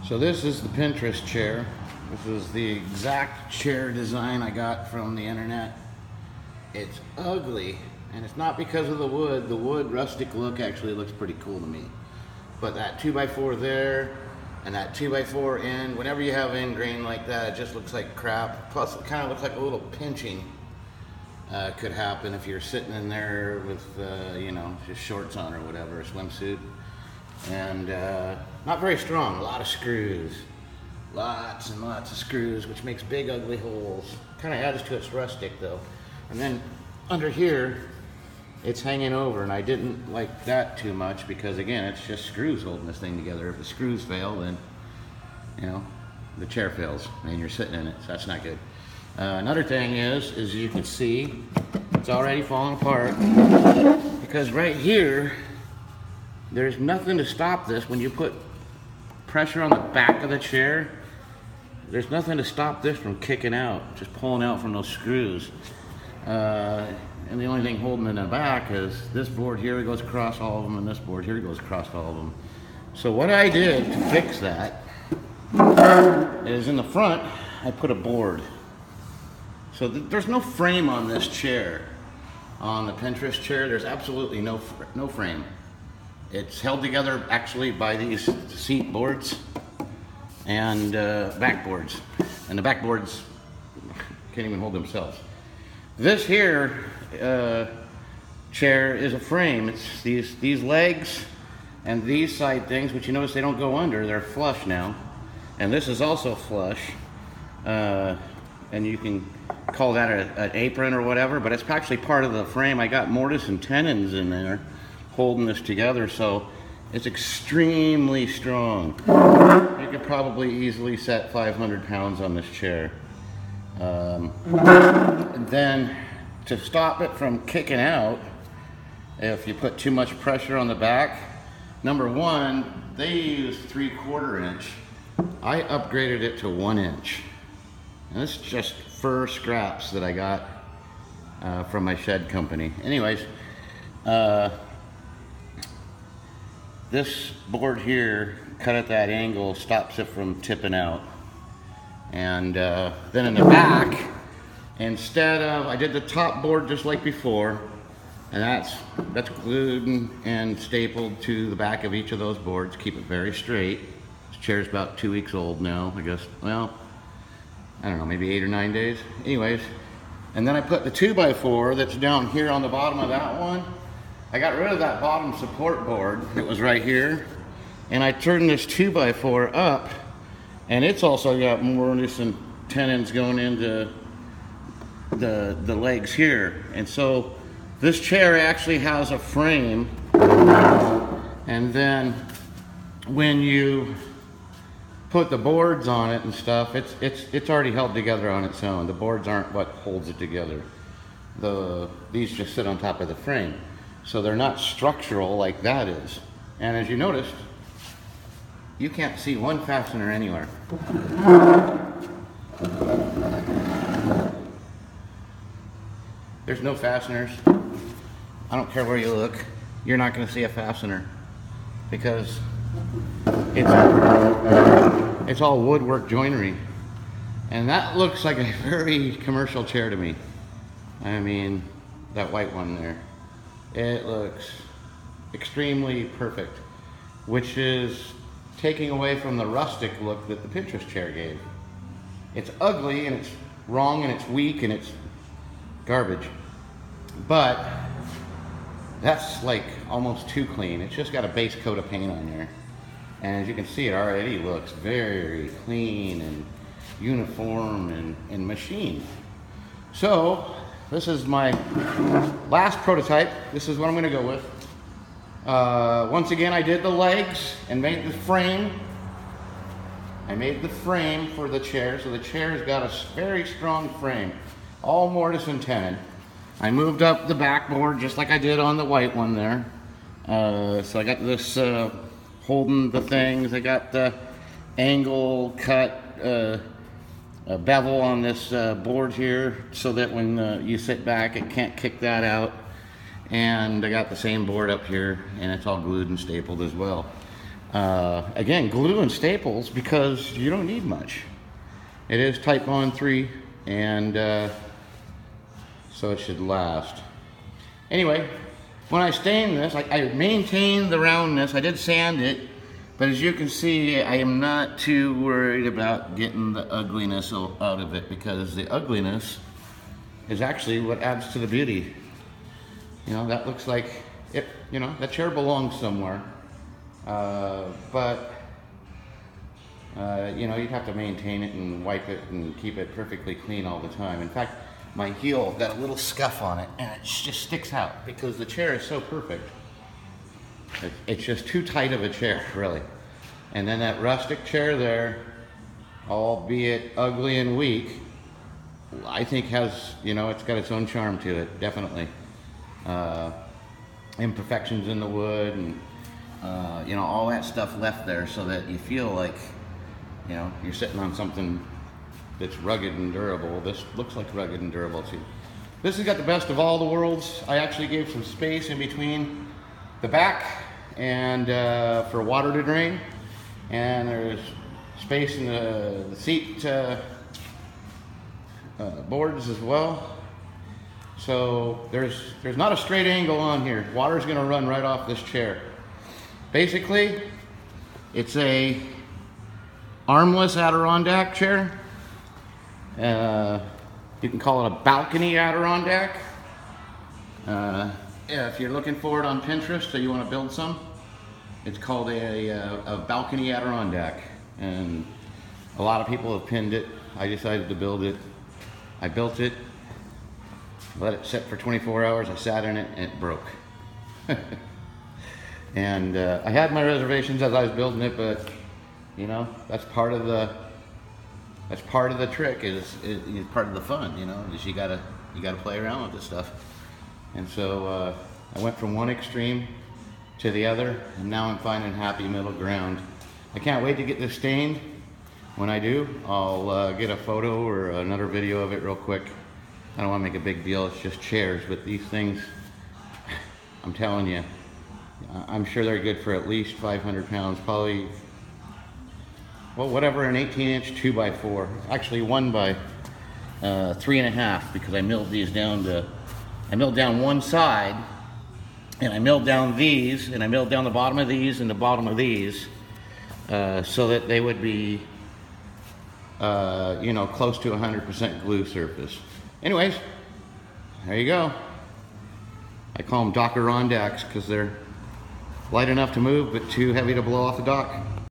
So this is the Pinterest chair. This is the exact chair design I got from the internet. It's ugly, and it's not because of the wood. The wood rustic look actually looks pretty cool to me. But that 2x4 there, and that 2x4 end, whenever you have end grain like that, it just looks like crap. Plus it kind of looks like a little pinching could happen if you're sitting in there with, you know, just shorts on or whatever, a swimsuit. And not very strong, a lot of screws. Lots and lots of screws, which makes big ugly holes. Kind of adds to its rustic though. And then under here, it's hanging over, and I didn't like that too much because again, it's just screws holding this thing together. If the screws fail, then, you know, the chair fails and you're sitting in it, so that's not good. Another thing is you can see, it's already falling apart because right here, there's nothing to stop this. When you put pressure on the back of the chair, there's nothing to stop this from kicking out, just pulling out from those screws. And the only thing holding it in the back is this board here goes across all of them, and this board here goes across all of them. So what I did to fix that is in the front, I put a board. So there's no frame on this chair. On the Pinterest chair, there's absolutely no frame. It's held together actually by these seat boards and backboards. And the backboards can't even hold themselves. This here chair is a frame. It's these legs and these side things, which you notice they don't go under, they're flush now. And this is also flush. And you can call that an apron or whatever, but it's actually part of the frame. I got mortise and tenons in there holding this together, so it's extremely strong. You could probably easily set 500 pounds on this chair. And then to stop it from kicking out, if you put too much pressure on the back, number one, they use 3/4 inch. I upgraded it to 1 inch. And this is just fur scraps that I got from my shed company. Anyways, this board here, cut at that angle, stops it from tipping out. And then in the back, instead of, I did the top board just like before, and that's glued and stapled to the back of each of those boards, keep it very straight. This chair's about 2 weeks old now, I guess. Well, I don't know, maybe 8 or 9 days. Anyways, and then I put the 2x4 that's down here on the bottom of that one. I got rid of that bottom support board that was right here, and I turned this 2x4 up, and it's also got mortise and tenons going into the legs here. And so this chair actually has a frame, and then when you put the boards on it and stuff, it's already held together on its own. The boards aren't what holds it together. These just sit on top of the frame. So they're not structural like that is. And as you noticed, you can't see one fastener anywhere. There's no fasteners. I don't care where you look, you're not going to see a fastener because it's all woodwork joinery. And that looks like a very commercial chair to me. I mean, that white one there. It looks extremely perfect, which is taking away from the rustic look that the Pinterest chair gave. It's ugly and it's wrong and it's weak and it's garbage. But that's like almost too clean. It's just got a base coat of paint on there. And as you can see, it already looks very clean and uniform and machined. So this is my last prototype. This is what I'm gonna go with. Once again, I did the legs and made the frame. I made the frame for the chair, so the chair's got a very strong frame, all mortise and tenon. I moved up the backboard just like I did on the white one there. So I got this holding the things. I got the angle cut bevel on this board here so that when you sit back it can't kick that out. And I got the same board up here, and it's all glued and stapled as well. Again, glue and staples because you don't need much. It is Type Bond 3, and so it should last. Anyway, when I stain this, I maintained the roundness. I did sand it, but as you can see, I am not too worried about getting the ugliness out of it, because the ugliness is actually what adds to the beauty. You know, that looks like it, you know, that chair belongs somewhere. You know, you'd have to maintain it and wipe it and keep it perfectly clean all the time. In fact, my heel got a little scuff on it, and it just sticks out because the chair is so perfect. It's just too tight of a chair, really. And then that rustic chair there, albeit ugly and weak, I think has, you know, it's got its own charm to it, definitely. Imperfections in the wood and you know, all that stuff left there so that you feel like, you know, you're sitting on something that's rugged and durable. This looks like rugged and durable too. This has got the best of all the worlds. I actually gave some space in between the back and for water to drain, and there's space in the seat boards as well. So there's not a straight angle on here. Water's gonna run right off this chair. Basically, it's a armless Adirondack chair. You can call it a balcony Adirondack. Yeah, if you're looking for it on Pinterest or you want to build some, it's called a balcony Adirondack. And a lot of people have pinned it. I decided to build it. I built it, let it sit for 24 hours. I sat in it and it broke. And I had my reservations as I was building it, but you know, that's part of the trick, is part of the fun, you know, is you gotta play around with this stuff. And so I went from one extreme to the other, and now I'm finding happy middle ground. I can't wait to get this stained. When I do, I'll get a photo or another video of it real quick. I don't want to make a big deal, it's just chairs, but these things, I'm telling you, I'm sure they're good for at least 500 pounds, probably, well, whatever, an 18-inch 2x4. Actually 1 by 3.5, because I milled these down to, I milled down one side, and I milled down these, and I milled down the bottom of these and the bottom of these, so that they would be, you know, close to 100% glue surface. Anyways, there you go. I call them Dockerondacks because they're light enough to move, but too heavy to blow off the dock.